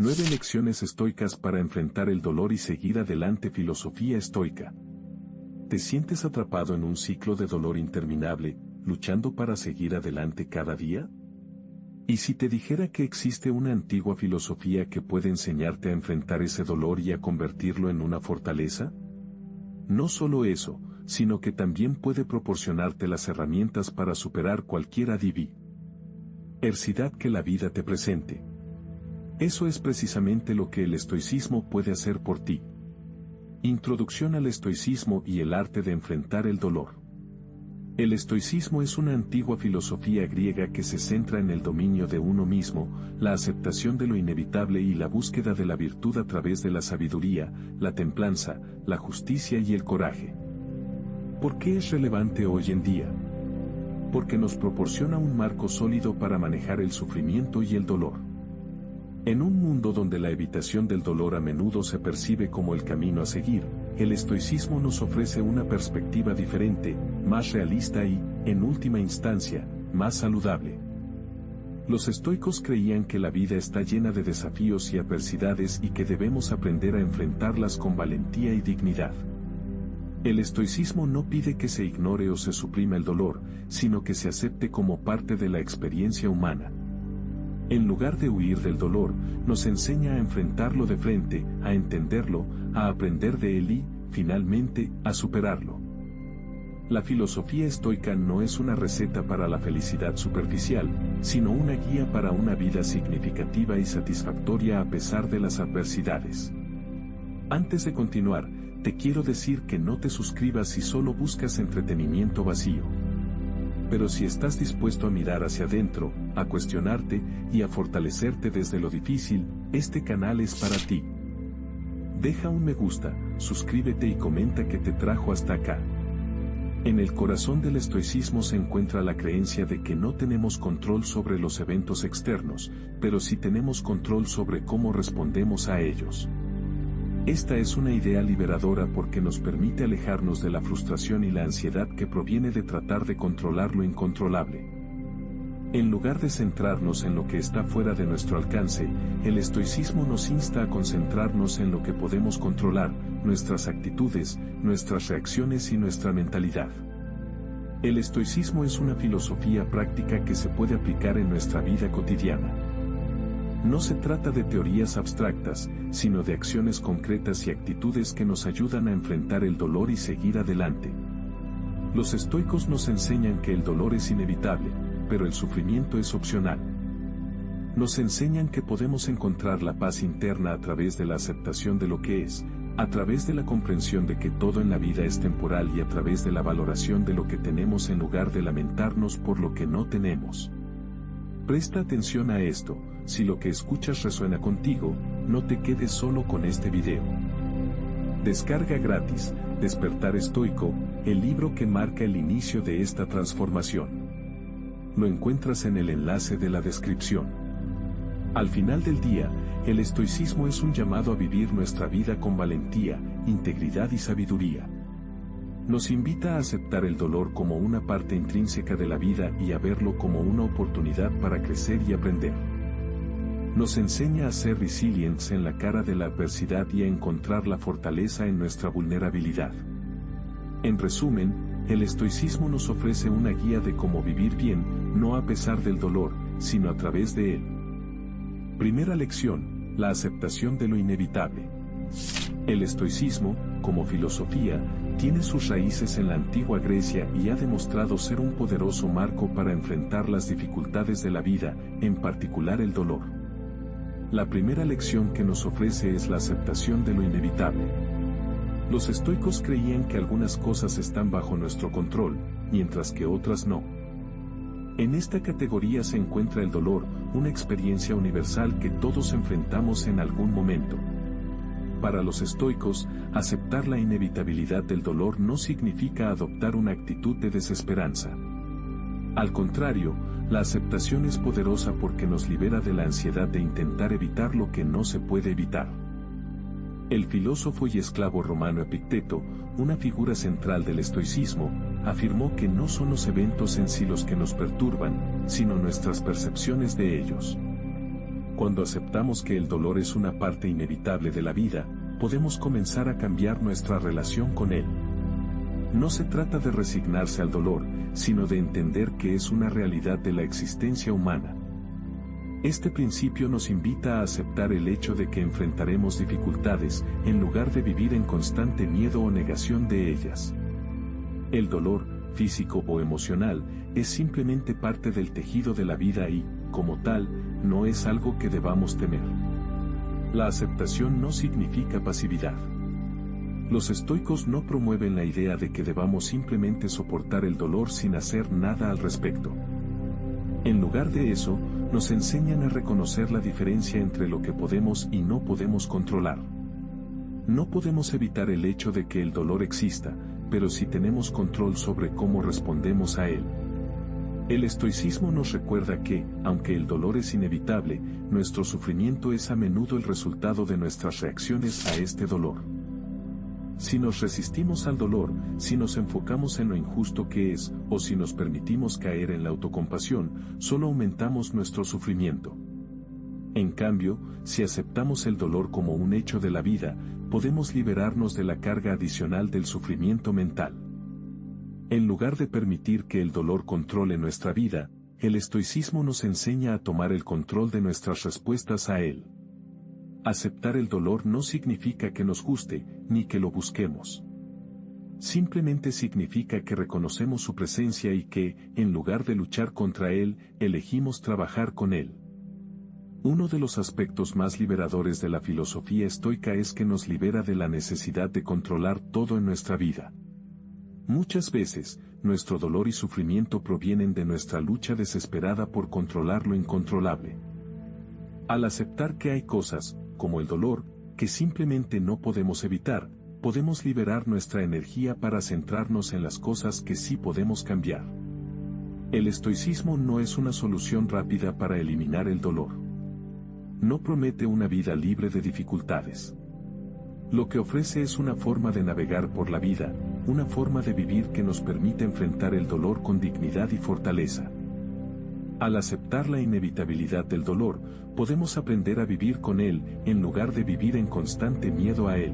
9 lecciones estoicas para enfrentar el dolor y seguir adelante. Filosofía estoica. ¿Te sientes atrapado en un ciclo de dolor interminable, luchando para seguir adelante cada día? ¿Y si te dijera que existe una antigua filosofía que puede enseñarte a enfrentar ese dolor y a convertirlo en una fortaleza? No solo eso, sino que también puede proporcionarte las herramientas para superar cualquier adversidad que la vida te presente. Eso es precisamente lo que el estoicismo puede hacer por ti. Introducción al estoicismo y el arte de enfrentar el dolor. El estoicismo es una antigua filosofía griega que se centra en el dominio de uno mismo, la aceptación de lo inevitable y la búsqueda de la virtud a través de la sabiduría, la templanza, la justicia y el coraje. ¿Por qué es relevante hoy en día? Porque nos proporciona un marco sólido para manejar el sufrimiento y el dolor. En un mundo donde la evitación del dolor a menudo se percibe como el camino a seguir, el estoicismo nos ofrece una perspectiva diferente, más realista y, en última instancia, más saludable. Los estoicos creían que la vida está llena de desafíos y adversidades y que debemos aprender a enfrentarlas con valentía y dignidad. El estoicismo no pide que se ignore o se suprima el dolor, sino que se acepte como parte de la experiencia humana. En lugar de huir del dolor, nos enseña a enfrentarlo de frente, a entenderlo, a aprender de él y, finalmente, a superarlo. La filosofía estoica no es una receta para la felicidad superficial, sino una guía para una vida significativa y satisfactoria a pesar de las adversidades. Antes de continuar, te quiero decir que no te suscribas si solo buscas entretenimiento vacío. Pero si estás dispuesto a mirar hacia adentro, a cuestionarte y a fortalecerte desde lo difícil, este canal es para ti. Deja un me gusta, suscríbete y comenta qué te trajo hasta acá. En el corazón del estoicismo se encuentra la creencia de que no tenemos control sobre los eventos externos, pero sí tenemos control sobre cómo respondemos a ellos. Esta es una idea liberadora porque nos permite alejarnos de la frustración y la ansiedad que proviene de tratar de controlar lo incontrolable. En lugar de centrarnos en lo que está fuera de nuestro alcance, el estoicismo nos insta a concentrarnos en lo que podemos controlar, nuestras actitudes, nuestras reacciones y nuestra mentalidad. El estoicismo es una filosofía práctica que se puede aplicar en nuestra vida cotidiana. No se trata de teorías abstractas, sino de acciones concretas y actitudes que nos ayudan a enfrentar el dolor y seguir adelante. Los estoicos nos enseñan que el dolor es inevitable, pero el sufrimiento es opcional. Nos enseñan que podemos encontrar la paz interna a través de la aceptación de lo que es, a través de la comprensión de que todo en la vida es temporal y a través de la valoración de lo que tenemos en lugar de lamentarnos por lo que no tenemos. Presta atención a esto, si lo que escuchas resuena contigo, no te quedes solo con este video. Descarga gratis, Despertar Estoico, el libro que marca el inicio de esta transformación. Lo encuentras en el enlace de la descripción. Al final del día, el estoicismo es un llamado a vivir nuestra vida con valentía, integridad y sabiduría. Nos invita a aceptar el dolor como una parte intrínseca de la vida y a verlo como una oportunidad para crecer y aprender. Nos enseña a ser resilientes en la cara de la adversidad y a encontrar la fortaleza en nuestra vulnerabilidad. En resumen, el estoicismo nos ofrece una guía de cómo vivir bien, no a pesar del dolor, sino a través de él. Primera lección, la aceptación de lo inevitable. El estoicismo, como filosofía, tiene sus raíces en la antigua Grecia y ha demostrado ser un poderoso marco para enfrentar las dificultades de la vida, en particular el dolor. La primera lección que nos ofrece es la aceptación de lo inevitable. Los estoicos creían que algunas cosas están bajo nuestro control, mientras que otras no. En esta categoría se encuentra el dolor, una experiencia universal que todos enfrentamos en algún momento. Para los estoicos, aceptar la inevitabilidad del dolor no significa adoptar una actitud de desesperanza. Al contrario, la aceptación es poderosa porque nos libera de la ansiedad de intentar evitar lo que no se puede evitar. El filósofo y esclavo romano Epicteto, una figura central del estoicismo, afirmó que no son los eventos en sí los que nos perturban, sino nuestras percepciones de ellos. Cuando aceptamos que el dolor es una parte inevitable de la vida, podemos comenzar a cambiar nuestra relación con él. No se trata de resignarse al dolor, sino de entender que es una realidad de la existencia humana. Este principio nos invita a aceptar el hecho de que enfrentaremos dificultades, en lugar de vivir en constante miedo o negación de ellas. El dolor, físico o emocional, es simplemente parte del tejido de la vida y, como tal, no es algo que debamos temer. La aceptación no significa pasividad. Los estoicos no promueven la idea de que debamos simplemente soportar el dolor sin hacer nada al respecto. En lugar de eso, nos enseñan a reconocer la diferencia entre lo que podemos y no podemos controlar. No podemos evitar el hecho de que el dolor exista, pero sí tenemos control sobre cómo respondemos a él. El estoicismo nos recuerda que, aunque el dolor es inevitable, nuestro sufrimiento es a menudo el resultado de nuestras reacciones a este dolor. Si nos resistimos al dolor, si nos enfocamos en lo injusto que es, o si nos permitimos caer en la autocompasión, solo aumentamos nuestro sufrimiento. En cambio, si aceptamos el dolor como un hecho de la vida, podemos liberarnos de la carga adicional del sufrimiento mental. En lugar de permitir que el dolor controle nuestra vida, el estoicismo nos enseña a tomar el control de nuestras respuestas a él. Aceptar el dolor no significa que nos guste, ni que lo busquemos. Simplemente significa que reconocemos su presencia y que, en lugar de luchar contra él, elegimos trabajar con él. Uno de los aspectos más liberadores de la filosofía estoica es que nos libera de la necesidad de controlar todo en nuestra vida. Muchas veces, nuestro dolor y sufrimiento provienen de nuestra lucha desesperada por controlar lo incontrolable. Al aceptar que hay cosas, como el dolor, que simplemente no podemos evitar, podemos liberar nuestra energía para centrarnos en las cosas que sí podemos cambiar. El estoicismo no es una solución rápida para eliminar el dolor. No promete una vida libre de dificultades. Lo que ofrece es una forma de navegar por la vida, una forma de vivir que nos permite enfrentar el dolor con dignidad y fortaleza. Al aceptar la inevitabilidad del dolor, podemos aprender a vivir con él, en lugar de vivir en constante miedo a él.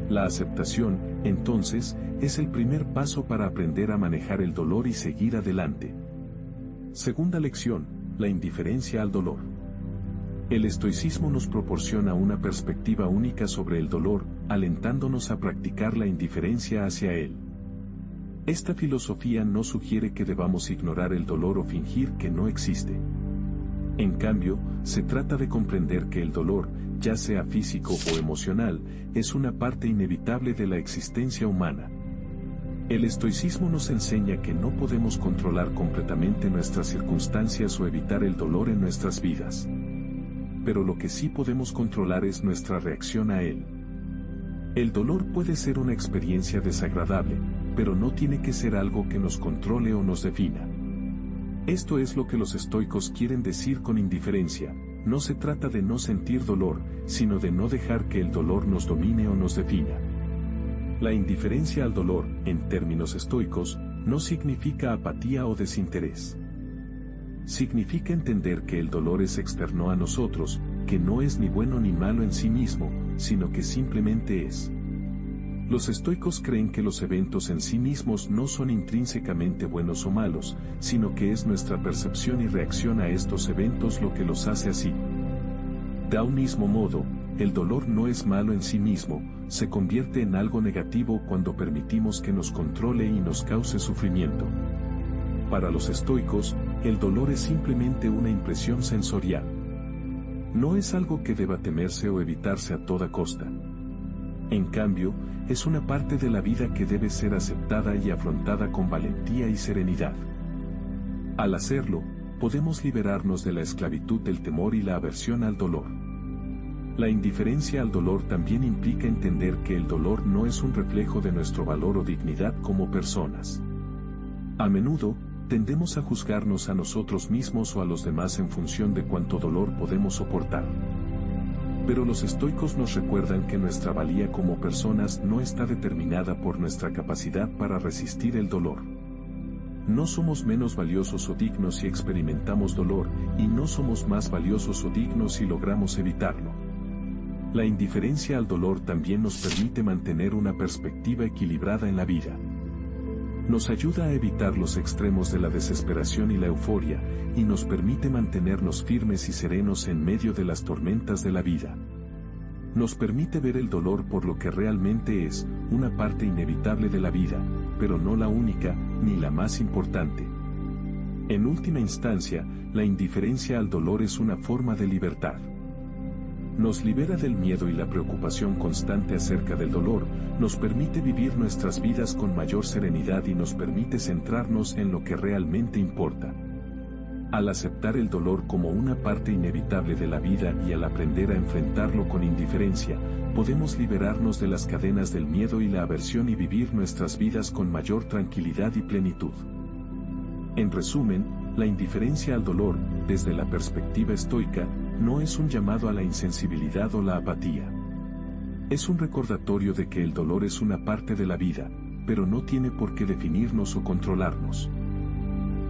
La aceptación, entonces, es el primer paso para aprender a manejar el dolor y seguir adelante. Segunda lección, la indiferencia al dolor. El estoicismo nos proporciona una perspectiva única sobre el dolor, alentándonos a practicar la indiferencia hacia él. Esta filosofía no sugiere que debamos ignorar el dolor o fingir que no existe. En cambio, se trata de comprender que el dolor, ya sea físico o emocional, es una parte inevitable de la existencia humana. El estoicismo nos enseña que no podemos controlar completamente nuestras circunstancias o evitar el dolor en nuestras vidas. Pero lo que sí podemos controlar es nuestra reacción a él. El dolor puede ser una experiencia desagradable, pero no tiene que ser algo que nos controle o nos defina. Esto es lo que los estoicos quieren decir con indiferencia. No se trata de no sentir dolor, sino de no dejar que el dolor nos domine o nos defina. La indiferencia al dolor, en términos estoicos, no significa apatía o desinterés. Significa entender que el dolor es externo a nosotros, que no es ni bueno ni malo en sí mismo, sino que simplemente es. Los estoicos creen que los eventos en sí mismos no son intrínsecamente buenos o malos, sino que es nuestra percepción y reacción a estos eventos lo que los hace así. De un mismo modo, el dolor no es malo en sí mismo, se convierte en algo negativo cuando permitimos que nos controle y nos cause sufrimiento. Para los estoicos, el dolor es simplemente una impresión sensorial. No es algo que deba temerse o evitarse a toda costa. En cambio, es una parte de la vida que debe ser aceptada y afrontada con valentía y serenidad. Al hacerlo, podemos liberarnos de la esclavitud del temor y la aversión al dolor. La indiferencia al dolor también implica entender que el dolor no es un reflejo de nuestro valor o dignidad como personas. A menudo, tendemos a juzgarnos a nosotros mismos o a los demás en función de cuánto dolor podemos soportar. Pero los estoicos nos recuerdan que nuestra valía como personas no está determinada por nuestra capacidad para resistir el dolor. No somos menos valiosos o dignos si experimentamos dolor, y no somos más valiosos o dignos si logramos evitarlo. La indiferencia al dolor también nos permite mantener una perspectiva equilibrada en la vida. Nos ayuda a evitar los extremos de la desesperación y la euforia, y nos permite mantenernos firmes y serenos en medio de las tormentas de la vida. Nos permite ver el dolor por lo que realmente es, una parte inevitable de la vida, pero no la única, ni la más importante. En última instancia, la indiferencia al dolor es una forma de libertad. Nos libera del miedo y la preocupación constante acerca del dolor, nos permite vivir nuestras vidas con mayor serenidad y nos permite centrarnos en lo que realmente importa. Al aceptar el dolor como una parte inevitable de la vida y al aprender a enfrentarlo con indiferencia, podemos liberarnos de las cadenas del miedo y la aversión y vivir nuestras vidas con mayor tranquilidad y plenitud. En resumen, la indiferencia al dolor, desde la perspectiva estoica, no es un llamado a la insensibilidad o la apatía. Es un recordatorio de que el dolor es una parte de la vida, pero no tiene por qué definirnos o controlarnos.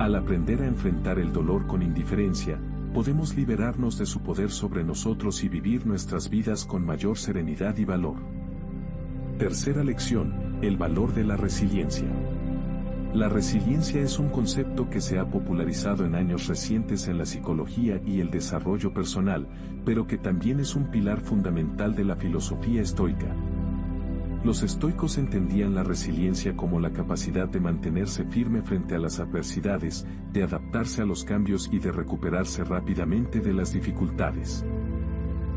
Al aprender a enfrentar el dolor con indiferencia, podemos liberarnos de su poder sobre nosotros y vivir nuestras vidas con mayor serenidad y valor. Tercera lección, el valor de la resiliencia. La resiliencia es un concepto que se ha popularizado en años recientes en la psicología y el desarrollo personal, pero que también es un pilar fundamental de la filosofía estoica. Los estoicos entendían la resiliencia como la capacidad de mantenerse firme frente a las adversidades, de adaptarse a los cambios y de recuperarse rápidamente de las dificultades.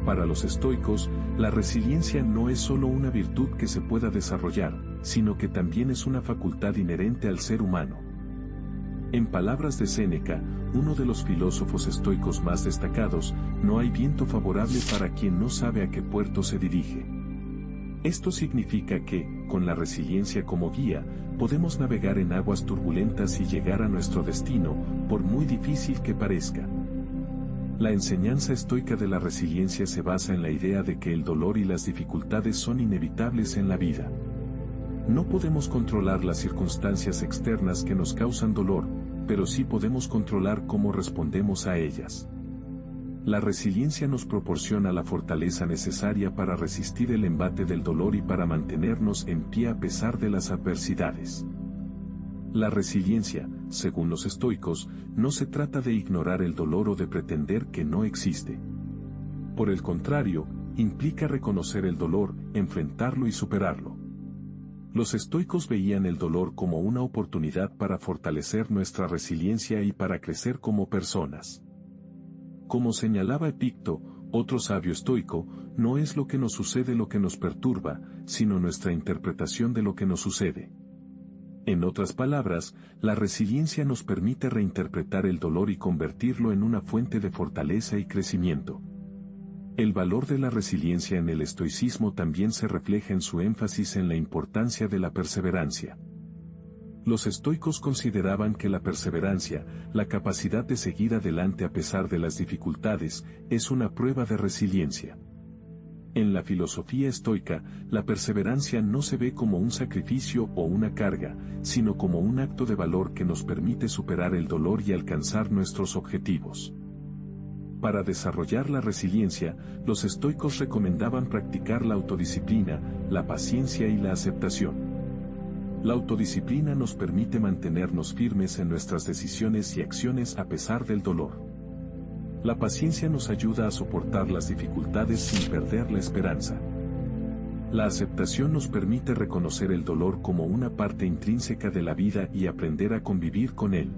Para los estoicos, la resiliencia no es solo una virtud que se pueda desarrollar, sino que también es una facultad inherente al ser humano. En palabras de Séneca, uno de los filósofos estoicos más destacados, no hay viento favorable para quien no sabe a qué puerto se dirige. Esto significa que, con la resiliencia como guía, podemos navegar en aguas turbulentas y llegar a nuestro destino, por muy difícil que parezca. La enseñanza estoica de la resiliencia se basa en la idea de que el dolor y las dificultades son inevitables en la vida. No podemos controlar las circunstancias externas que nos causan dolor, pero sí podemos controlar cómo respondemos a ellas. La resiliencia nos proporciona la fortaleza necesaria para resistir el embate del dolor y para mantenernos en pie a pesar de las adversidades. La resiliencia, según los estoicos, no se trata de ignorar el dolor o de pretender que no existe. Por el contrario, implica reconocer el dolor, enfrentarlo y superarlo. Los estoicos veían el dolor como una oportunidad para fortalecer nuestra resiliencia y para crecer como personas. Como señalaba Epicto, otro sabio estoico, no es lo que nos sucede lo que nos perturba, sino nuestra interpretación de lo que nos sucede. En otras palabras, la resiliencia nos permite reinterpretar el dolor y convertirlo en una fuente de fortaleza y crecimiento. El valor de la resiliencia en el estoicismo también se refleja en su énfasis en la importancia de la perseverancia. Los estoicos consideraban que la perseverancia, la capacidad de seguir adelante a pesar de las dificultades, es una prueba de resiliencia. En la filosofía estoica, la perseverancia no se ve como un sacrificio o una carga, sino como un acto de valor que nos permite superar el dolor y alcanzar nuestros objetivos. Para desarrollar la resiliencia, los estoicos recomendaban practicar la autodisciplina, la paciencia y la aceptación. La autodisciplina nos permite mantenernos firmes en nuestras decisiones y acciones a pesar del dolor. La paciencia nos ayuda a soportar las dificultades sin perder la esperanza. La aceptación nos permite reconocer el dolor como una parte intrínseca de la vida y aprender a convivir con él.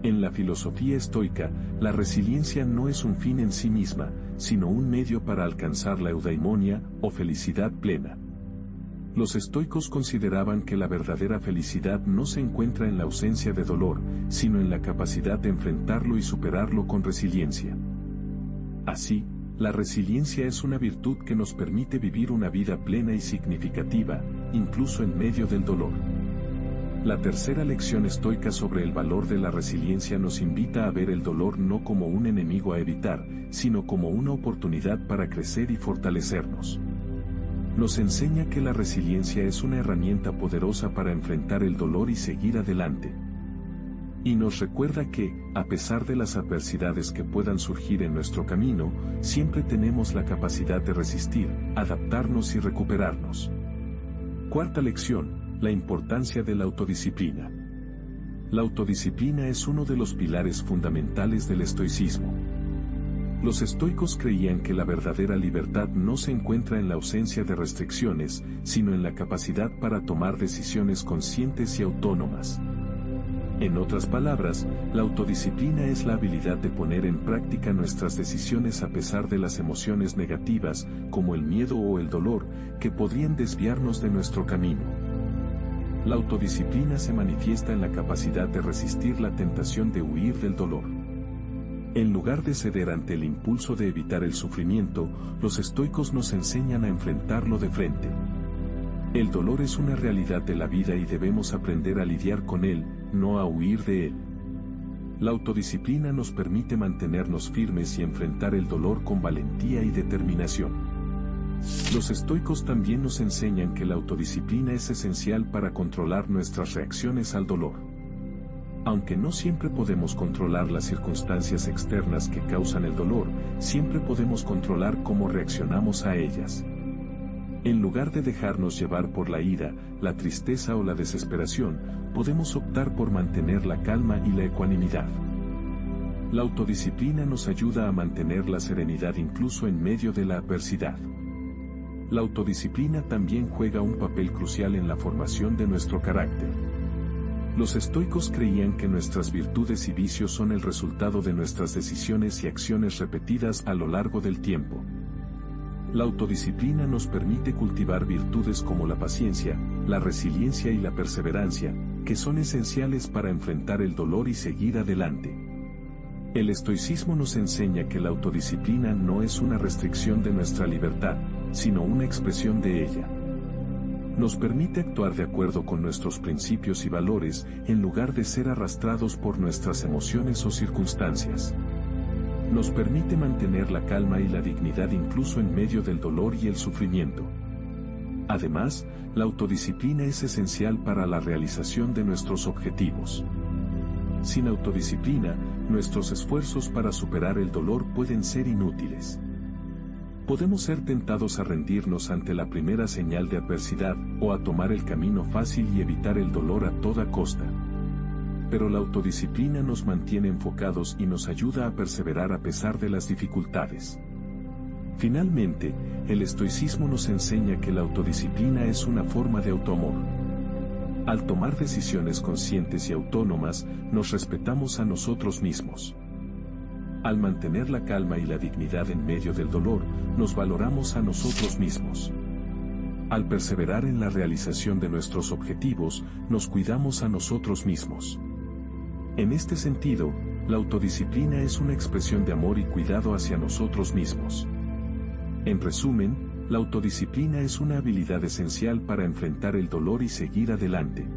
En la filosofía estoica, la resiliencia no es un fin en sí misma, sino un medio para alcanzar la eudaimonia, o felicidad plena. Los estoicos consideraban que la verdadera felicidad no se encuentra en la ausencia de dolor, sino en la capacidad de enfrentarlo y superarlo con resiliencia. Así, la resiliencia es una virtud que nos permite vivir una vida plena y significativa, incluso en medio del dolor. La tercera lección estoica sobre el valor de la resiliencia nos invita a ver el dolor no como un enemigo a evitar, sino como una oportunidad para crecer y fortalecernos. Nos enseña que la resiliencia es una herramienta poderosa para enfrentar el dolor y seguir adelante. Y nos recuerda que, a pesar de las adversidades que puedan surgir en nuestro camino, siempre tenemos la capacidad de resistir, adaptarnos y recuperarnos. Cuarta lección, la importancia de la autodisciplina. La autodisciplina es uno de los pilares fundamentales del estoicismo. Los estoicos creían que la verdadera libertad no se encuentra en la ausencia de restricciones, sino en la capacidad para tomar decisiones conscientes y autónomas. En otras palabras, la autodisciplina es la habilidad de poner en práctica nuestras decisiones a pesar de las emociones negativas, como el miedo o el dolor, que podrían desviarnos de nuestro camino. La autodisciplina se manifiesta en la capacidad de resistir la tentación de huir del dolor. En lugar de ceder ante el impulso de evitar el sufrimiento, los estoicos nos enseñan a enfrentarlo de frente. El dolor es una realidad de la vida y debemos aprender a lidiar con él, no a huir de él. La autodisciplina nos permite mantenernos firmes y enfrentar el dolor con valentía y determinación. Los estoicos también nos enseñan que la autodisciplina es esencial para controlar nuestras reacciones al dolor. Aunque no siempre podemos controlar las circunstancias externas que causan el dolor, siempre podemos controlar cómo reaccionamos a ellas. En lugar de dejarnos llevar por la ira, la tristeza o la desesperación, podemos optar por mantener la calma y la ecuanimidad. La autodisciplina nos ayuda a mantener la serenidad incluso en medio de la adversidad. La autodisciplina también juega un papel crucial en la formación de nuestro carácter. Los estoicos creían que nuestras virtudes y vicios son el resultado de nuestras decisiones y acciones repetidas a lo largo del tiempo. La autodisciplina nos permite cultivar virtudes como la paciencia, la resiliencia y la perseverancia, que son esenciales para enfrentar el dolor y seguir adelante. El estoicismo nos enseña que la autodisciplina no es una restricción de nuestra libertad, sino una expresión de ella. Nos permite actuar de acuerdo con nuestros principios y valores, en lugar de ser arrastrados por nuestras emociones o circunstancias. Nos permite mantener la calma y la dignidad incluso en medio del dolor y el sufrimiento. Además, la autodisciplina es esencial para la realización de nuestros objetivos. Sin autodisciplina, nuestros esfuerzos para superar el dolor pueden ser inútiles. Podemos ser tentados a rendirnos ante la primera señal de adversidad, o a tomar el camino fácil y evitar el dolor a toda costa. Pero la autodisciplina nos mantiene enfocados y nos ayuda a perseverar a pesar de las dificultades. Finalmente, el estoicismo nos enseña que la autodisciplina es una forma de autoamor. Al tomar decisiones conscientes y autónomas, nos respetamos a nosotros mismos. Al mantener la calma y la dignidad en medio del dolor, nos valoramos a nosotros mismos. Al perseverar en la realización de nuestros objetivos, nos cuidamos a nosotros mismos. En este sentido, la autodisciplina es una expresión de amor y cuidado hacia nosotros mismos. En resumen, la autodisciplina es una habilidad esencial para enfrentar el dolor y seguir adelante.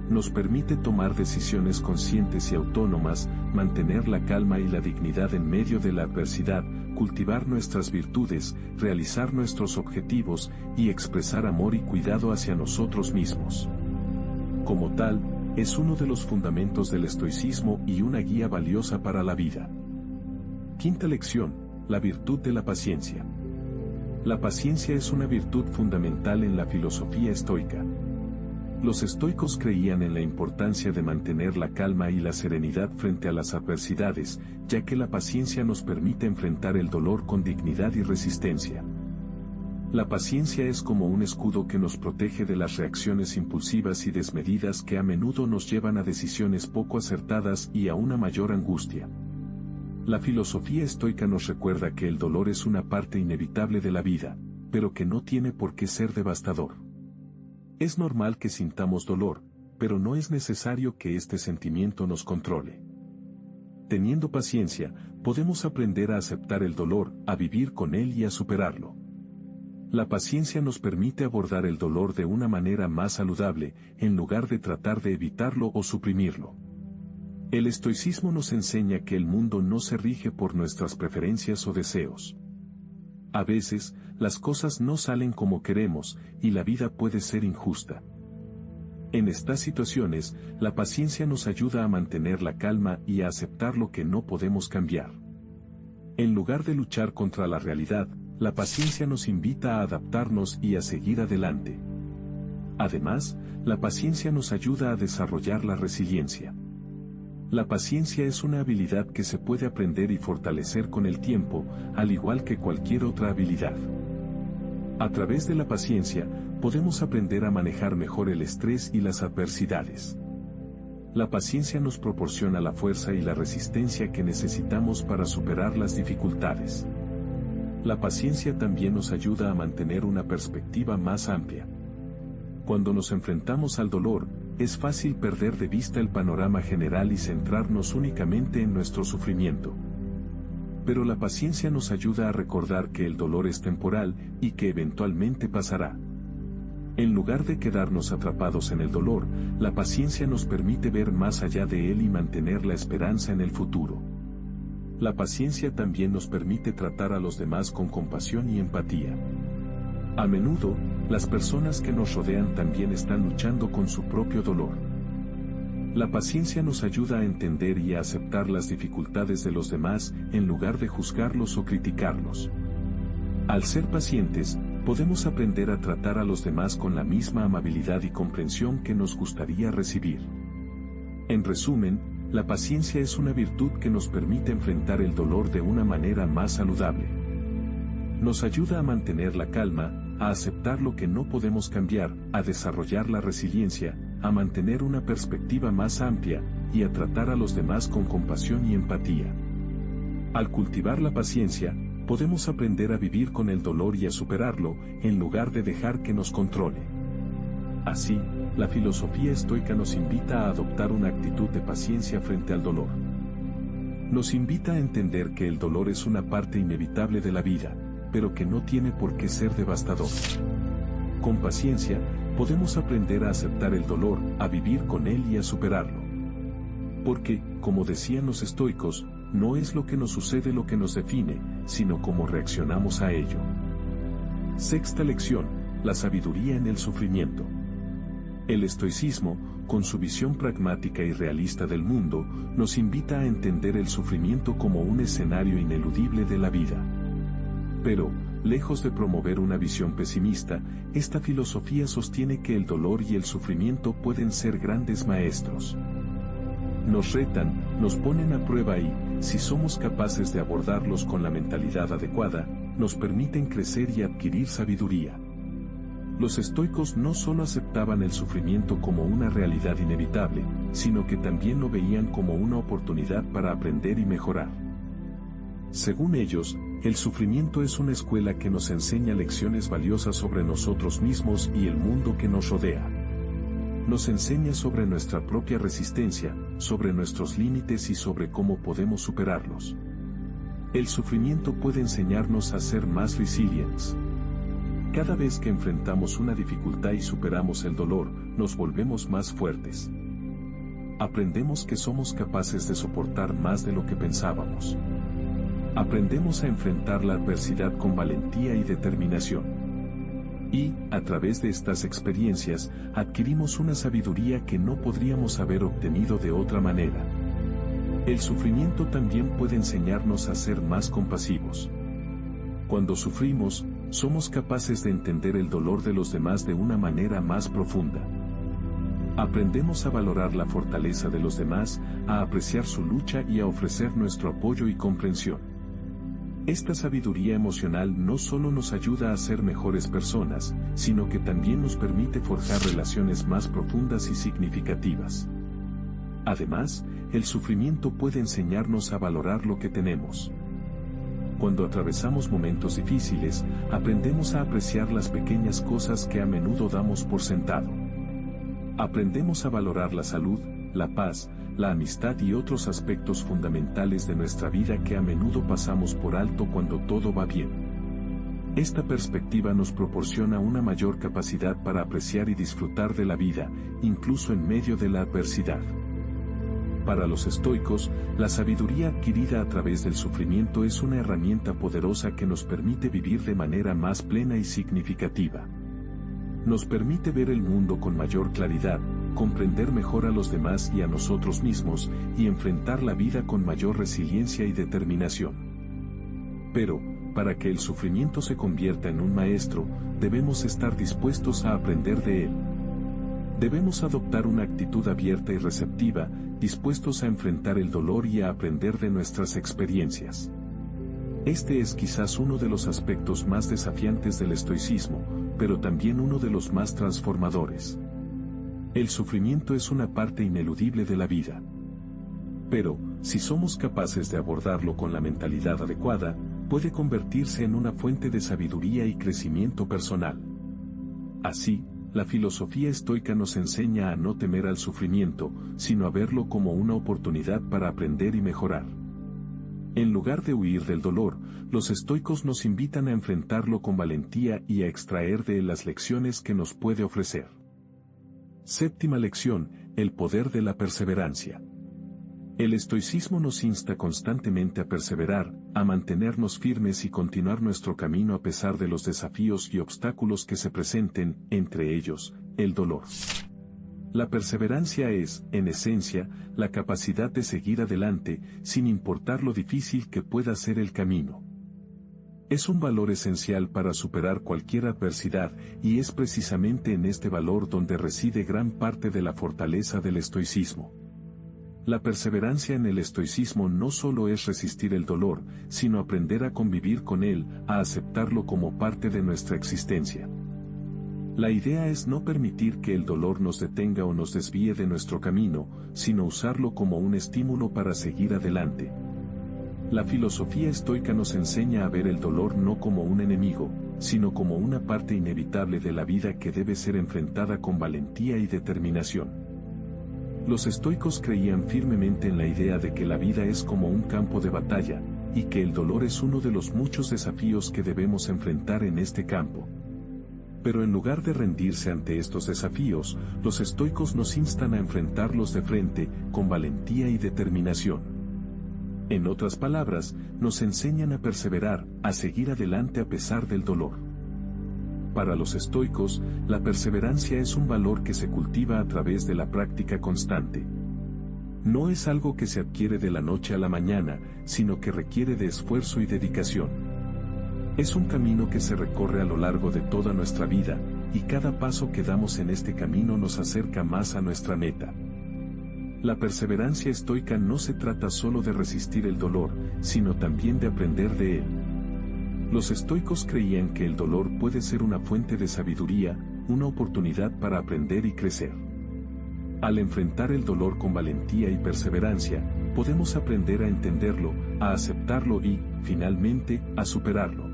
Nos permite tomar decisiones conscientes y autónomas, mantener la calma y la dignidad en medio de la adversidad, cultivar nuestras virtudes, realizar nuestros objetivos y expresar amor y cuidado hacia nosotros mismos. Como tal, es uno de los fundamentos del estoicismo y una guía valiosa para la vida. Quinta lección, la virtud de la paciencia. La paciencia es una virtud fundamental en la filosofía estoica. Los estoicos creían en la importancia de mantener la calma y la serenidad frente a las adversidades, ya que la paciencia nos permite enfrentar el dolor con dignidad y resistencia. La paciencia es como un escudo que nos protege de las reacciones impulsivas y desmedidas que a menudo nos llevan a decisiones poco acertadas y a una mayor angustia. La filosofía estoica nos recuerda que el dolor es una parte inevitable de la vida, pero que no tiene por qué ser devastador. Es normal que sintamos dolor, pero no es necesario que este sentimiento nos controle. Teniendo paciencia, podemos aprender a aceptar el dolor, a vivir con él y a superarlo. La paciencia nos permite abordar el dolor de una manera más saludable, en lugar de tratar de evitarlo o suprimirlo. El estoicismo nos enseña que el mundo no se rige por nuestras preferencias o deseos. A veces, las cosas no salen como queremos, y la vida puede ser injusta. En estas situaciones, la paciencia nos ayuda a mantener la calma y a aceptar lo que no podemos cambiar. En lugar de luchar contra la realidad, la paciencia nos invita a adaptarnos y a seguir adelante. Además, la paciencia nos ayuda a desarrollar la resiliencia. La paciencia es una habilidad que se puede aprender y fortalecer con el tiempo, al igual que cualquier otra habilidad. A través de la paciencia, podemos aprender a manejar mejor el estrés y las adversidades. La paciencia nos proporciona la fuerza y la resistencia que necesitamos para superar las dificultades. La paciencia también nos ayuda a mantener una perspectiva más amplia. Cuando nos enfrentamos al dolor, es fácil perder de vista el panorama general y centrarnos únicamente en nuestro sufrimiento. Pero la paciencia nos ayuda a recordar que el dolor es temporal y que eventualmente pasará. En lugar de quedarnos atrapados en el dolor, la paciencia nos permite ver más allá de él y mantener la esperanza en el futuro. La paciencia también nos permite tratar a los demás con compasión y empatía. A menudo, las personas que nos rodean también están luchando con su propio dolor. La paciencia nos ayuda a entender y a aceptar las dificultades de los demás en lugar de juzgarlos o criticarlos. Al ser pacientes, podemos aprender a tratar a los demás con la misma amabilidad y comprensión que nos gustaría recibir. En resumen, la paciencia es una virtud que nos permite enfrentar el dolor de una manera más saludable. Nos ayuda a mantener la calma, a aceptar lo que no podemos cambiar, a desarrollar la resiliencia, a mantener una perspectiva más amplia, y a tratar a los demás con compasión y empatía. Al cultivar la paciencia, podemos aprender a vivir con el dolor y a superarlo, en lugar de dejar que nos controle. Así, la filosofía estoica nos invita a adoptar una actitud de paciencia frente al dolor. Nos invita a entender que el dolor es una parte inevitable de la vida, pero que no tiene por qué ser devastador. Con paciencia, podemos aprender a aceptar el dolor, a vivir con él y a superarlo. Porque, como decían los estoicos, no es lo que nos sucede lo que nos define, sino cómo reaccionamos a ello. Sexta lección: la sabiduría en el sufrimiento. El estoicismo, con su visión pragmática y realista del mundo, nos invita a entender el sufrimiento como un escenario ineludible de la vida. Pero, lejos de promover una visión pesimista, esta filosofía sostiene que el dolor y el sufrimiento pueden ser grandes maestros. Nos retan, nos ponen a prueba y, si somos capaces de abordarlos con la mentalidad adecuada, nos permiten crecer y adquirir sabiduría. Los estoicos no solo aceptaban el sufrimiento como una realidad inevitable, sino que también lo veían como una oportunidad para aprender y mejorar. Según ellos, el sufrimiento es una escuela que nos enseña lecciones valiosas sobre nosotros mismos y el mundo que nos rodea. Nos enseña sobre nuestra propia resistencia, sobre nuestros límites y sobre cómo podemos superarlos. El sufrimiento puede enseñarnos a ser más resilientes. Cada vez que enfrentamos una dificultad y superamos el dolor, nos volvemos más fuertes. Aprendemos que somos capaces de soportar más de lo que pensábamos. Aprendemos a enfrentar la adversidad con valentía y determinación. Y, a través de estas experiencias, adquirimos una sabiduría que no podríamos haber obtenido de otra manera. El sufrimiento también puede enseñarnos a ser más compasivos. Cuando sufrimos, somos capaces de entender el dolor de los demás de una manera más profunda. Aprendemos a valorar la fortaleza de los demás, a apreciar su lucha y a ofrecer nuestro apoyo y comprensión. Esta sabiduría emocional no solo nos ayuda a ser mejores personas, sino que también nos permite forjar relaciones más profundas y significativas. Además, el sufrimiento puede enseñarnos a valorar lo que tenemos. Cuando atravesamos momentos difíciles, aprendemos a apreciar las pequeñas cosas que a menudo damos por sentado. Aprendemos a valorar la salud, la paz, la amistad y otros aspectos fundamentales de nuestra vida que a menudo pasamos por alto cuando todo va bien. Esta perspectiva nos proporciona una mayor capacidad para apreciar y disfrutar de la vida, incluso en medio de la adversidad. Para los estoicos, la sabiduría adquirida a través del sufrimiento es una herramienta poderosa que nos permite vivir de manera más plena y significativa. Nos permite ver el mundo con mayor claridad, comprender mejor a los demás y a nosotros mismos, y enfrentar la vida con mayor resiliencia y determinación. Pero, para que el sufrimiento se convierta en un maestro, debemos estar dispuestos a aprender de él. Debemos adoptar una actitud abierta y receptiva, dispuestos a enfrentar el dolor y a aprender de nuestras experiencias. Este es quizás uno de los aspectos más desafiantes del estoicismo, pero también uno de los más transformadores. El sufrimiento es una parte ineludible de la vida. Pero, si somos capaces de abordarlo con la mentalidad adecuada, puede convertirse en una fuente de sabiduría y crecimiento personal. Así, la filosofía estoica nos enseña a no temer al sufrimiento, sino a verlo como una oportunidad para aprender y mejorar. En lugar de huir del dolor, los estoicos nos invitan a enfrentarlo con valentía y a extraer de él las lecciones que nos puede ofrecer. Séptima lección: el poder de la perseverancia. El estoicismo nos insta constantemente a perseverar, a mantenernos firmes y continuar nuestro camino a pesar de los desafíos y obstáculos que se presenten, entre ellos, el dolor. La perseverancia es, en esencia, la capacidad de seguir adelante, sin importar lo difícil que pueda ser el camino. Es un valor esencial para superar cualquier adversidad, y es precisamente en este valor donde reside gran parte de la fortaleza del estoicismo. La perseverancia en el estoicismo no solo es resistir el dolor, sino aprender a convivir con él, a aceptarlo como parte de nuestra existencia. La idea es no permitir que el dolor nos detenga o nos desvíe de nuestro camino, sino usarlo como un estímulo para seguir adelante. La filosofía estoica nos enseña a ver el dolor no como un enemigo, sino como una parte inevitable de la vida que debe ser enfrentada con valentía y determinación. Los estoicos creían firmemente en la idea de que la vida es como un campo de batalla, y que el dolor es uno de los muchos desafíos que debemos enfrentar en este campo. Pero en lugar de rendirse ante estos desafíos, los estoicos nos instan a enfrentarlos de frente, con valentía y determinación. En otras palabras, nos enseñan a perseverar, a seguir adelante a pesar del dolor. Para los estoicos, la perseverancia es un valor que se cultiva a través de la práctica constante. No es algo que se adquiere de la noche a la mañana, sino que requiere de esfuerzo y dedicación. Es un camino que se recorre a lo largo de toda nuestra vida, y cada paso que damos en este camino nos acerca más a nuestra meta. La perseverancia estoica no se trata solo de resistir el dolor, sino también de aprender de él. Los estoicos creían que el dolor puede ser una fuente de sabiduría, una oportunidad para aprender y crecer. Al enfrentar el dolor con valentía y perseverancia, podemos aprender a entenderlo, a aceptarlo y, finalmente, a superarlo.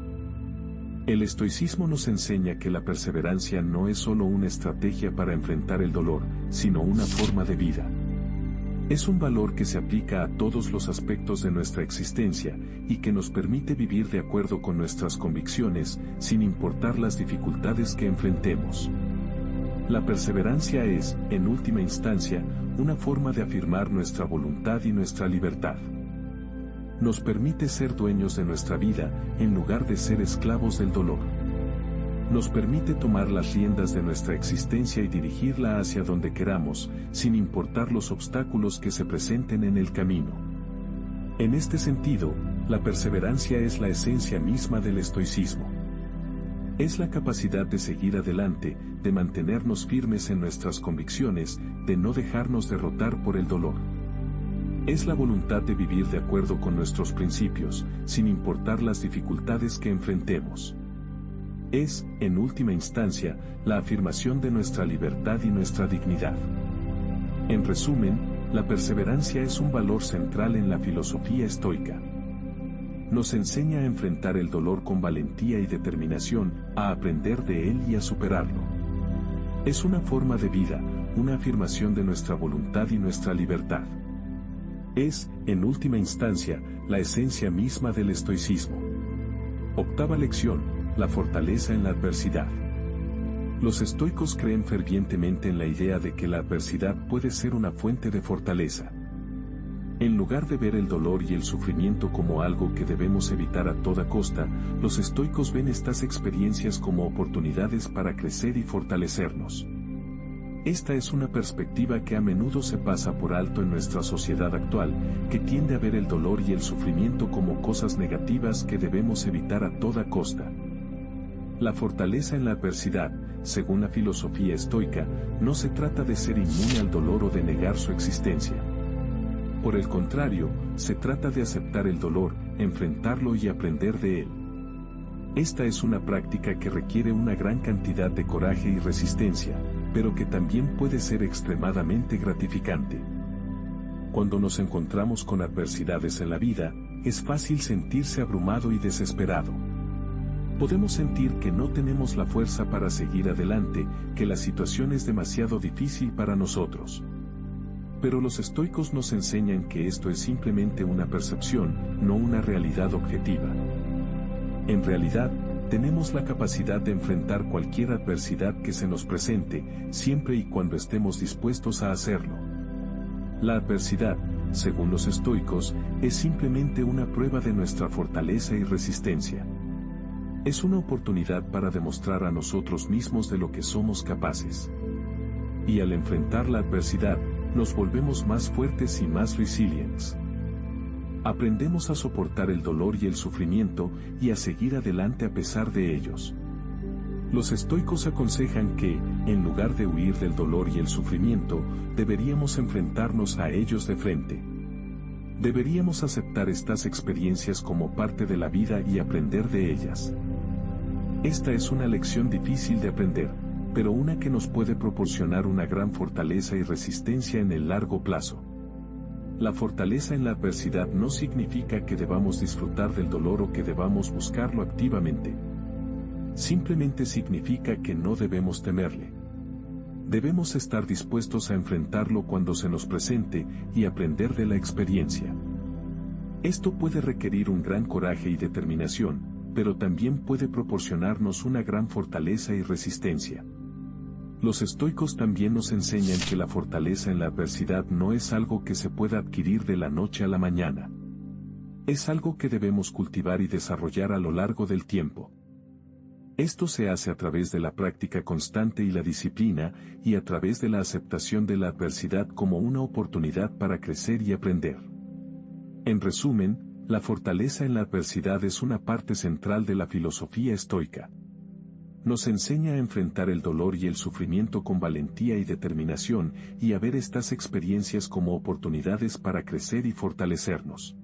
El estoicismo nos enseña que la perseverancia no es solo una estrategia para enfrentar el dolor, sino una forma de vida. Es un valor que se aplica a todos los aspectos de nuestra existencia, y que nos permite vivir de acuerdo con nuestras convicciones, sin importar las dificultades que enfrentemos. La perseverancia es, en última instancia, una forma de afirmar nuestra voluntad y nuestra libertad. Nos permite ser dueños de nuestra vida, en lugar de ser esclavos del dolor. Nos permite tomar las riendas de nuestra existencia y dirigirla hacia donde queramos, sin importar los obstáculos que se presenten en el camino. En este sentido, la perseverancia es la esencia misma del estoicismo. Es la capacidad de seguir adelante, de mantenernos firmes en nuestras convicciones, de no dejarnos derrotar por el dolor. Es la voluntad de vivir de acuerdo con nuestros principios, sin importar las dificultades que enfrentemos. Es, en última instancia, la afirmación de nuestra libertad y nuestra dignidad. En resumen, la perseverancia es un valor central en la filosofía estoica. Nos enseña a enfrentar el dolor con valentía y determinación, a aprender de él y a superarlo. Es una forma de vida, una afirmación de nuestra voluntad y nuestra libertad. Es, en última instancia, la esencia misma del estoicismo. Octava lección: la fortaleza en la adversidad. Los estoicos creen fervientemente en la idea de que la adversidad puede ser una fuente de fortaleza. En lugar de ver el dolor y el sufrimiento como algo que debemos evitar a toda costa, los estoicos ven estas experiencias como oportunidades para crecer y fortalecernos. Esta es una perspectiva que a menudo se pasa por alto en nuestra sociedad actual, que tiende a ver el dolor y el sufrimiento como cosas negativas que debemos evitar a toda costa. La fortaleza en la adversidad, según la filosofía estoica, no se trata de ser inmune al dolor o de negar su existencia. Por el contrario, se trata de aceptar el dolor, enfrentarlo y aprender de él. Esta es una práctica que requiere una gran cantidad de coraje y resistencia, pero que también puede ser extremadamente gratificante. Cuando nos encontramos con adversidades en la vida, es fácil sentirse abrumado y desesperado. Podemos sentir que no tenemos la fuerza para seguir adelante, que la situación es demasiado difícil para nosotros. Pero los estoicos nos enseñan que esto es simplemente una percepción, no una realidad objetiva. En realidad, tenemos la capacidad de enfrentar cualquier adversidad que se nos presente, siempre y cuando estemos dispuestos a hacerlo. La adversidad, según los estoicos, es simplemente una prueba de nuestra fortaleza y resistencia. Es una oportunidad para demostrar a nosotros mismos de lo que somos capaces. Y al enfrentar la adversidad, nos volvemos más fuertes y más resilientes. Aprendemos a soportar el dolor y el sufrimiento y a seguir adelante a pesar de ellos. Los estoicos aconsejan que, en lugar de huir del dolor y el sufrimiento, deberíamos enfrentarnos a ellos de frente. Deberíamos aceptar estas experiencias como parte de la vida y aprender de ellas. Esta es una lección difícil de aprender, pero una que nos puede proporcionar una gran fortaleza y resistencia en el largo plazo. La fortaleza en la adversidad no significa que debamos disfrutar del dolor o que debamos buscarlo activamente. Simplemente significa que no debemos temerle. Debemos estar dispuestos a enfrentarlo cuando se nos presente y aprender de la experiencia. Esto puede requerir un gran coraje y determinación, pero también puede proporcionarnos una gran fortaleza y resistencia. Los estoicos también nos enseñan que la fortaleza en la adversidad no es algo que se pueda adquirir de la noche a la mañana. Es algo que debemos cultivar y desarrollar a lo largo del tiempo. Esto se hace a través de la práctica constante y la disciplina, y a través de la aceptación de la adversidad como una oportunidad para crecer y aprender. En resumen, la fortaleza en la adversidad es una parte central de la filosofía estoica. Nos enseña a enfrentar el dolor y el sufrimiento con valentía y determinación, y a ver estas experiencias como oportunidades para crecer y fortalecernos.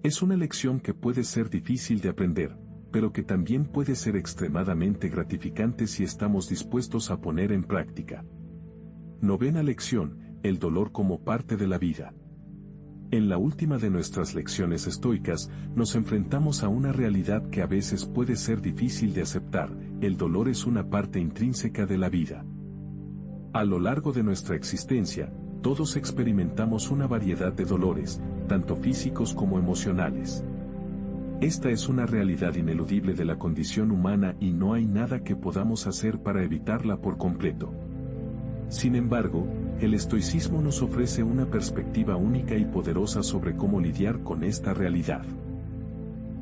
Es una lección que puede ser difícil de aprender, pero que también puede ser extremadamente gratificante si estamos dispuestos a poner en práctica. Novena lección: el dolor como parte de la vida. En la última de nuestras lecciones estoicas, nos enfrentamos a una realidad que a veces puede ser difícil de aceptar: el dolor es una parte intrínseca de la vida. A lo largo de nuestra existencia, todos experimentamos una variedad de dolores, tanto físicos como emocionales. Esta es una realidad ineludible de la condición humana y no hay nada que podamos hacer para evitarla por completo. Sin embargo, el estoicismo nos ofrece una perspectiva única y poderosa sobre cómo lidiar con esta realidad.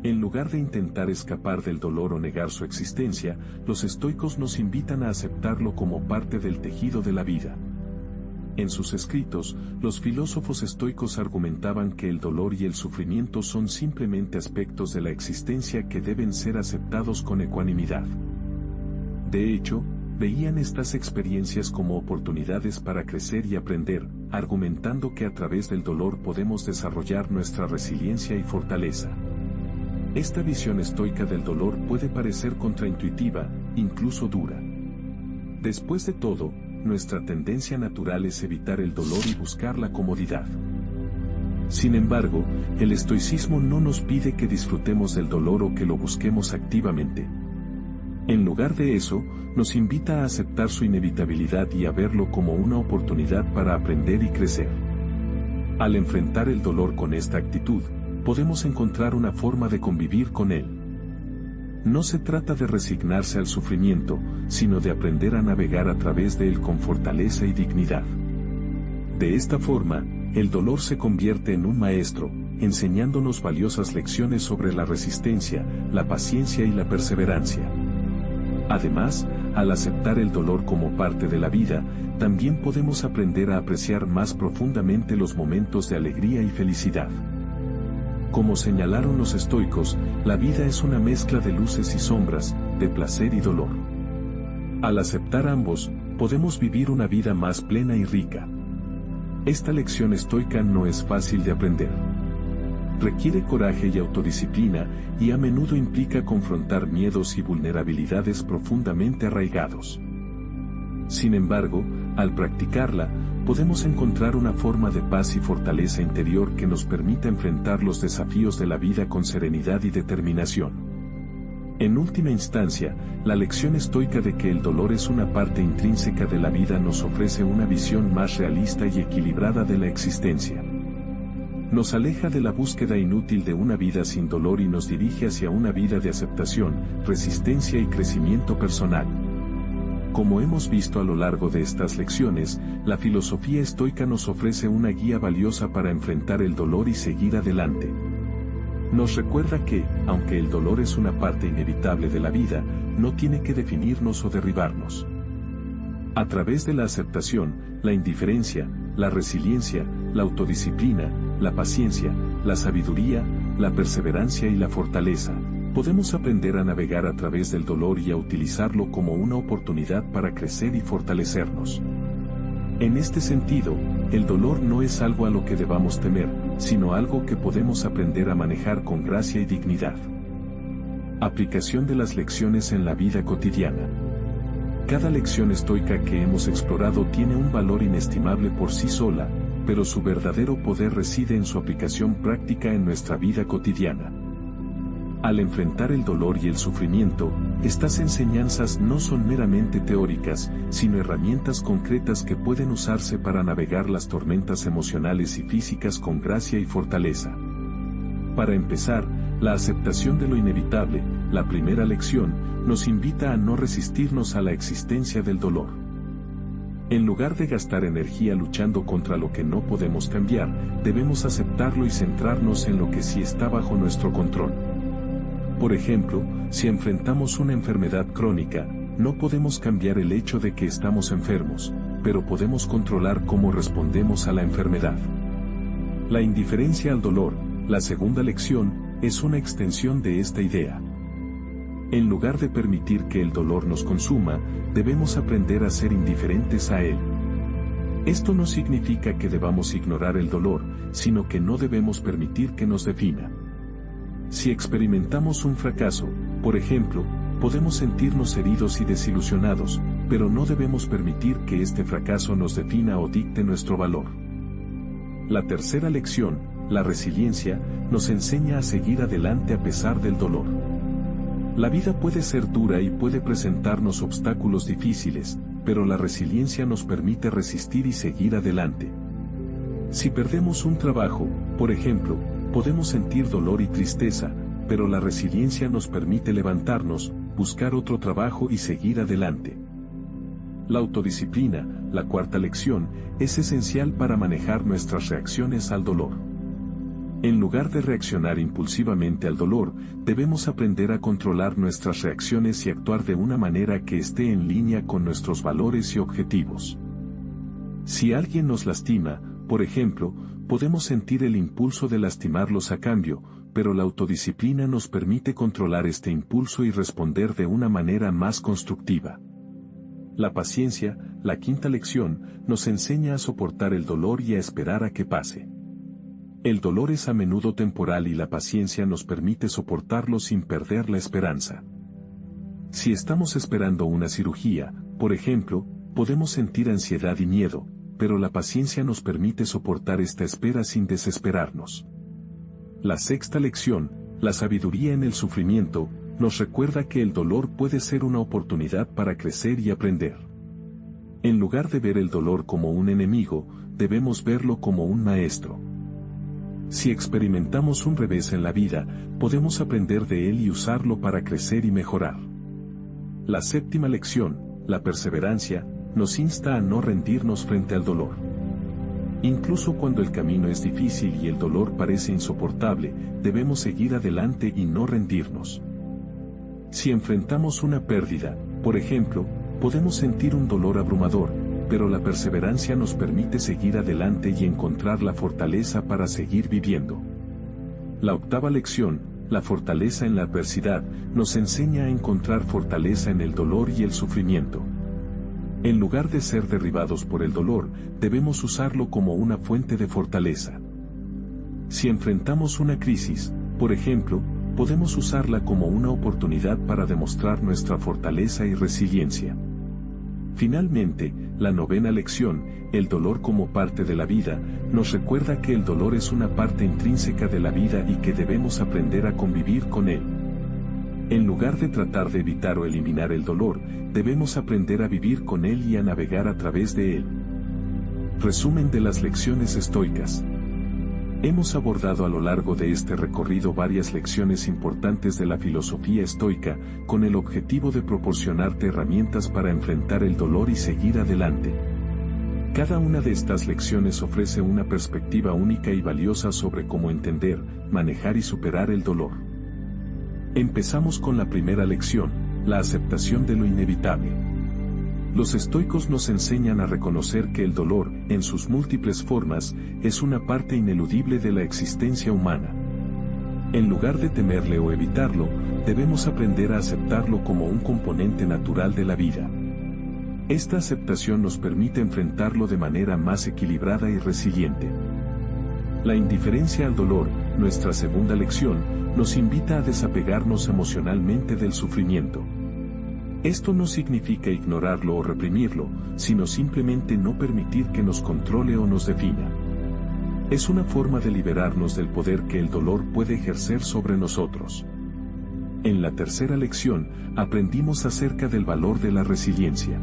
En lugar de intentar escapar del dolor o negar su existencia, los estoicos nos invitan a aceptarlo como parte del tejido de la vida. En sus escritos, los filósofos estoicos argumentaban que el dolor y el sufrimiento son simplemente aspectos de la existencia que deben ser aceptados con ecuanimidad. De hecho, veían estas experiencias como oportunidades para crecer y aprender, argumentando que a través del dolor podemos desarrollar nuestra resiliencia y fortaleza. Esta visión estoica del dolor puede parecer contraintuitiva, incluso dura. Después de todo, nuestra tendencia natural es evitar el dolor y buscar la comodidad. Sin embargo, el estoicismo no nos pide que disfrutemos del dolor o que lo busquemos activamente. En lugar de eso, nos invita a aceptar su inevitabilidad y a verlo como una oportunidad para aprender y crecer. Al enfrentar el dolor con esta actitud, podemos encontrar una forma de convivir con él. No se trata de resignarse al sufrimiento, sino de aprender a navegar a través de él con fortaleza y dignidad. De esta forma, el dolor se convierte en un maestro, enseñándonos valiosas lecciones sobre la resistencia, la paciencia y la perseverancia. Además, al aceptar el dolor como parte de la vida, también podemos aprender a apreciar más profundamente los momentos de alegría y felicidad. Como señalaron los estoicos, la vida es una mezcla de luces y sombras, de placer y dolor. Al aceptar ambos, podemos vivir una vida más plena y rica. Esta lección estoica no es fácil de aprender. Requiere coraje y autodisciplina, y a menudo implica confrontar miedos y vulnerabilidades profundamente arraigados. Sin embargo, al practicarla, podemos encontrar una forma de paz y fortaleza interior que nos permita enfrentar los desafíos de la vida con serenidad y determinación. En última instancia, la lección estoica de que el dolor es una parte intrínseca de la vida nos ofrece una visión más realista y equilibrada de la existencia. Nos aleja de la búsqueda inútil de una vida sin dolor y nos dirige hacia una vida de aceptación, resistencia y crecimiento personal. Como hemos visto a lo largo de estas lecciones, la filosofía estoica nos ofrece una guía valiosa para enfrentar el dolor y seguir adelante. Nos recuerda que, aunque el dolor es una parte inevitable de la vida, no tiene que definirnos o derribarnos. A través de la aceptación, la indiferencia, la resiliencia, la autodisciplina, la paciencia, la sabiduría, la perseverancia y la fortaleza, podemos aprender a navegar a través del dolor y a utilizarlo como una oportunidad para crecer y fortalecernos. En este sentido, el dolor no es algo a lo que debamos temer, sino algo que podemos aprender a manejar con gracia y dignidad. Aplicación de las lecciones en la vida cotidiana. Cada lección estoica que hemos explorado tiene un valor inestimable por sí sola, pero su verdadero poder reside en su aplicación práctica en nuestra vida cotidiana. Al enfrentar el dolor y el sufrimiento, estas enseñanzas no son meramente teóricas, sino herramientas concretas que pueden usarse para navegar las tormentas emocionales y físicas con gracia y fortaleza. Para empezar, la aceptación de lo inevitable, la primera lección, nos invita a no resistirnos a la existencia del dolor. En lugar de gastar energía luchando contra lo que no podemos cambiar, debemos aceptarlo y centrarnos en lo que sí está bajo nuestro control. Por ejemplo, si enfrentamos una enfermedad crónica, no podemos cambiar el hecho de que estamos enfermos, pero podemos controlar cómo respondemos a la enfermedad. La indiferencia al dolor, la segunda lección, es una extensión de esta idea. En lugar de permitir que el dolor nos consuma, debemos aprender a ser indiferentes a él. Esto no significa que debamos ignorar el dolor, sino que no debemos permitir que nos defina. Si experimentamos un fracaso, por ejemplo, podemos sentirnos heridos y desilusionados, pero no debemos permitir que este fracaso nos defina o dicte nuestro valor. La tercera lección, la resiliencia, nos enseña a seguir adelante a pesar del dolor. La vida puede ser dura y puede presentarnos obstáculos difíciles, pero la resiliencia nos permite resistir y seguir adelante. Si perdemos un trabajo, por ejemplo, podemos sentir dolor y tristeza, pero la resiliencia nos permite levantarnos, buscar otro trabajo y seguir adelante. La autodisciplina, la cuarta lección, es esencial para manejar nuestras reacciones al dolor. En lugar de reaccionar impulsivamente al dolor, debemos aprender a controlar nuestras reacciones y actuar de una manera que esté en línea con nuestros valores y objetivos. Si alguien nos lastima, por ejemplo, podemos sentir el impulso de lastimarlos a cambio, pero la autodisciplina nos permite controlar este impulso y responder de una manera más constructiva. La paciencia, la quinta lección, nos enseña a soportar el dolor y a esperar a que pase. El dolor es a menudo temporal y la paciencia nos permite soportarlo sin perder la esperanza. Si estamos esperando una cirugía, por ejemplo, podemos sentir ansiedad y miedo, pero la paciencia nos permite soportar esta espera sin desesperarnos. La sexta lección, la sabiduría en el sufrimiento, nos recuerda que el dolor puede ser una oportunidad para crecer y aprender. En lugar de ver el dolor como un enemigo, debemos verlo como un maestro. Si experimentamos un revés en la vida, podemos aprender de él y usarlo para crecer y mejorar. La séptima lección, la perseverancia, nos insta a no rendirnos frente al dolor. Incluso cuando el camino es difícil y el dolor parece insoportable, debemos seguir adelante y no rendirnos. Si enfrentamos una pérdida, Por ejemplo, podemos sentir un dolor abrumador, pero la perseverancia nos permite seguir adelante y encontrar la fortaleza para seguir viviendo. La octava lección, la fortaleza en la adversidad, nos enseña a encontrar fortaleza en el dolor y el sufrimiento. En lugar de ser derribados por el dolor, debemos usarlo como una fuente de fortaleza. Si enfrentamos una crisis, por ejemplo, podemos usarla como una oportunidad para demostrar nuestra fortaleza y resiliencia. Finalmente, la novena lección, el dolor como parte de la vida, nos recuerda que el dolor es una parte intrínseca de la vida y que debemos aprender a convivir con él. En lugar de tratar de evitar o eliminar el dolor, debemos aprender a vivir con él y a navegar a través de él. Resumen de las lecciones estoicas. Hemos abordado a lo largo de este recorrido varias lecciones importantes de la filosofía estoica, con el objetivo de proporcionarte herramientas para enfrentar el dolor y seguir adelante. Cada una de estas lecciones ofrece una perspectiva única y valiosa sobre cómo entender, manejar y superar el dolor. Empezamos con la primera lección, la aceptación de lo inevitable. Los estoicos nos enseñan a reconocer que el dolor, en sus múltiples formas, es una parte ineludible de la existencia humana. En lugar de temerle o evitarlo, debemos aprender a aceptarlo como un componente natural de la vida. Esta aceptación nos permite enfrentarlo de manera más equilibrada y resiliente. La indiferencia al dolor, nuestra segunda lección, nos invita a desapegarnos emocionalmente del sufrimiento. Esto no significa ignorarlo o reprimirlo, sino simplemente no permitir que nos controle o nos defina. Es una forma de liberarnos del poder que el dolor puede ejercer sobre nosotros. En la tercera lección, aprendimos acerca del valor de la resiliencia.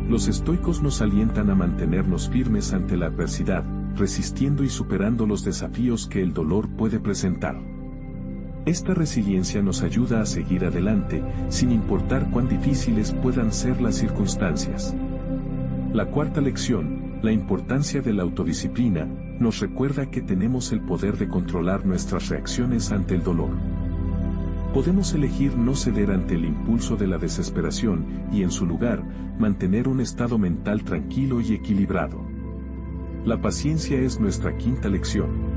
Los estoicos nos alientan a mantenernos firmes ante la adversidad, resistiendo y superando los desafíos que el dolor puede presentar. Esta resiliencia nos ayuda a seguir adelante, sin importar cuán difíciles puedan ser las circunstancias. La cuarta lección, la importancia de la autodisciplina, nos recuerda que tenemos el poder de controlar nuestras reacciones ante el dolor. Podemos elegir no ceder ante el impulso de la desesperación y, en su lugar, mantener un estado mental tranquilo y equilibrado. La paciencia es nuestra quinta lección.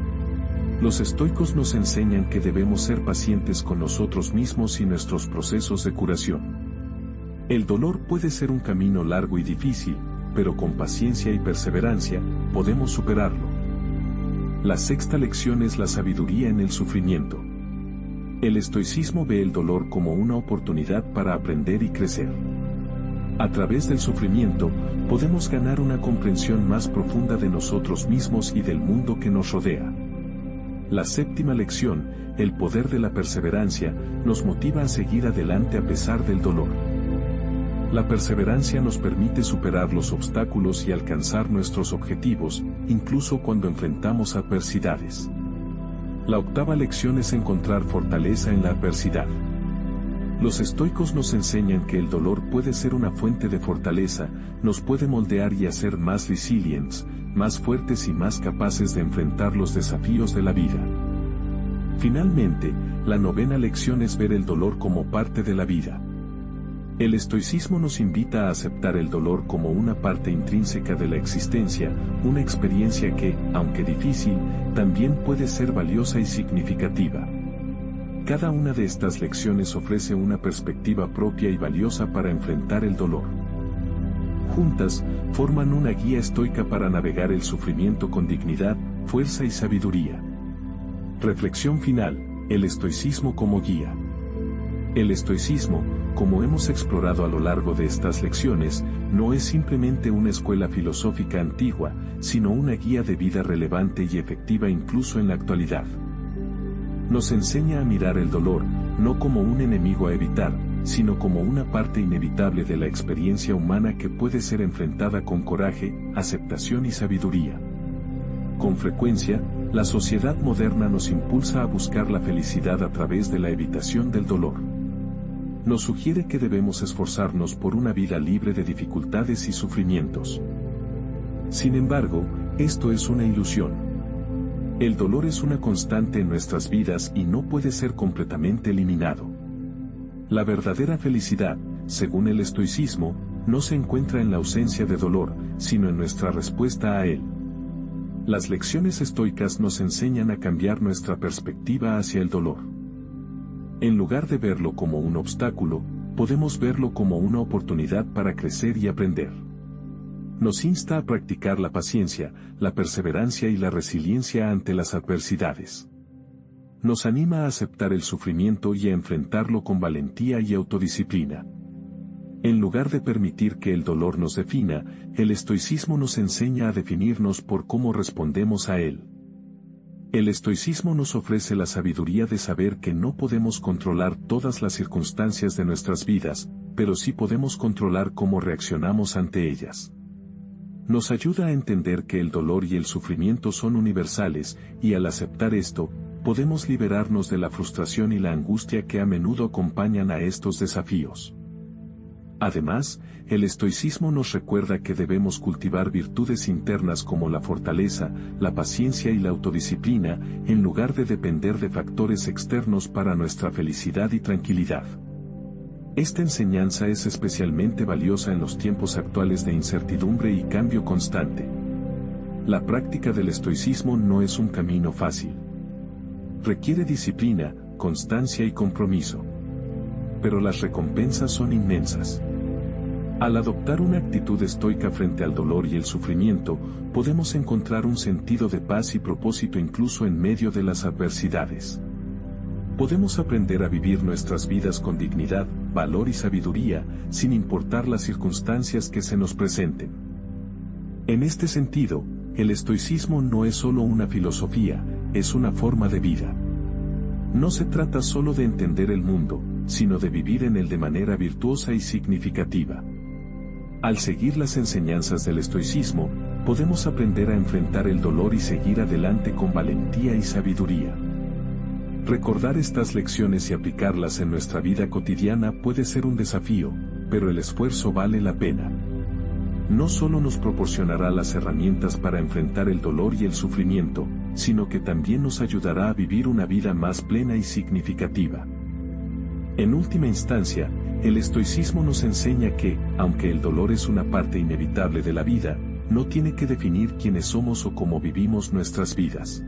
Los estoicos nos enseñan que debemos ser pacientes con nosotros mismos y nuestros procesos de curación. El dolor puede ser un camino largo y difícil, pero con paciencia y perseverancia, podemos superarlo. La sexta lección es la sabiduría en el sufrimiento. El estoicismo ve el dolor como una oportunidad para aprender y crecer. A través del sufrimiento, podemos ganar una comprensión más profunda de nosotros mismos y del mundo que nos rodea. La séptima lección, el poder de la perseverancia, nos motiva a seguir adelante a pesar del dolor. La perseverancia nos permite superar los obstáculos y alcanzar nuestros objetivos, incluso cuando enfrentamos adversidades. La octava lección es encontrar fortaleza en la adversidad. Los estoicos nos enseñan que el dolor puede ser una fuente de fortaleza, nos puede moldear y hacer más resilientes, más fuertes y más capaces de enfrentar los desafíos de la vida. Finalmente, la novena lección es ver el dolor como parte de la vida. El estoicismo nos invita a aceptar el dolor como una parte intrínseca de la existencia, una experiencia que, aunque difícil, también puede ser valiosa y significativa. Cada una de estas lecciones ofrece una perspectiva propia y valiosa para enfrentar el dolor. Juntas, forman una guía estoica para navegar el sufrimiento con dignidad, fuerza y sabiduría. Reflexión final, el estoicismo como guía. El estoicismo, como hemos explorado a lo largo de estas lecciones, no es simplemente una escuela filosófica antigua, sino una guía de vida relevante y efectiva incluso en la actualidad. Nos enseña a mirar el dolor, no como un enemigo a evitar, sino como una parte inevitable de la experiencia humana que puede ser enfrentada con coraje, aceptación y sabiduría. Con frecuencia, la sociedad moderna nos impulsa a buscar la felicidad a través de la evitación del dolor. Nos sugiere que debemos esforzarnos por una vida libre de dificultades y sufrimientos. Sin embargo, esto es una ilusión. El dolor es una constante en nuestras vidas y no puede ser completamente eliminado. La verdadera felicidad, según el estoicismo, no se encuentra en la ausencia de dolor, sino en nuestra respuesta a él. Las lecciones estoicas nos enseñan a cambiar nuestra perspectiva hacia el dolor. En lugar de verlo como un obstáculo, podemos verlo como una oportunidad para crecer y aprender. Nos insta a practicar la paciencia, la perseverancia y la resiliencia ante las adversidades. Nos anima a aceptar el sufrimiento y a enfrentarlo con valentía y autodisciplina. En lugar de permitir que el dolor nos defina, el estoicismo nos enseña a definirnos por cómo respondemos a él. El estoicismo nos ofrece la sabiduría de saber que no podemos controlar todas las circunstancias de nuestras vidas, pero sí podemos controlar cómo reaccionamos ante ellas. Nos ayuda a entender que el dolor y el sufrimiento son universales, y al aceptar esto, podemos liberarnos de la frustración y la angustia que a menudo acompañan a estos desafíos. Además, el estoicismo nos recuerda que debemos cultivar virtudes internas como la fortaleza, la paciencia y la autodisciplina, en lugar de depender de factores externos para nuestra felicidad y tranquilidad. Esta enseñanza es especialmente valiosa en los tiempos actuales de incertidumbre y cambio constante. La práctica del estoicismo no es un camino fácil. Requiere disciplina, constancia y compromiso. Pero las recompensas son inmensas. Al adoptar una actitud estoica frente al dolor y el sufrimiento, podemos encontrar un sentido de paz y propósito incluso en medio de las adversidades. Podemos aprender a vivir nuestras vidas con dignidad, valor y sabiduría, sin importar las circunstancias que se nos presenten. En este sentido, el estoicismo no es solo una filosofía, es una forma de vida. No se trata solo de entender el mundo, sino de vivir en él de manera virtuosa y significativa. Al seguir las enseñanzas del estoicismo, podemos aprender a enfrentar el dolor y seguir adelante con valentía y sabiduría. Recordar estas lecciones y aplicarlas en nuestra vida cotidiana puede ser un desafío, pero el esfuerzo vale la pena. No solo nos proporcionará las herramientas para enfrentar el dolor y el sufrimiento, sino que también nos ayudará a vivir una vida más plena y significativa. En última instancia, el estoicismo nos enseña que, aunque el dolor es una parte inevitable de la vida, no tiene que definir quiénes somos o cómo vivimos nuestras vidas.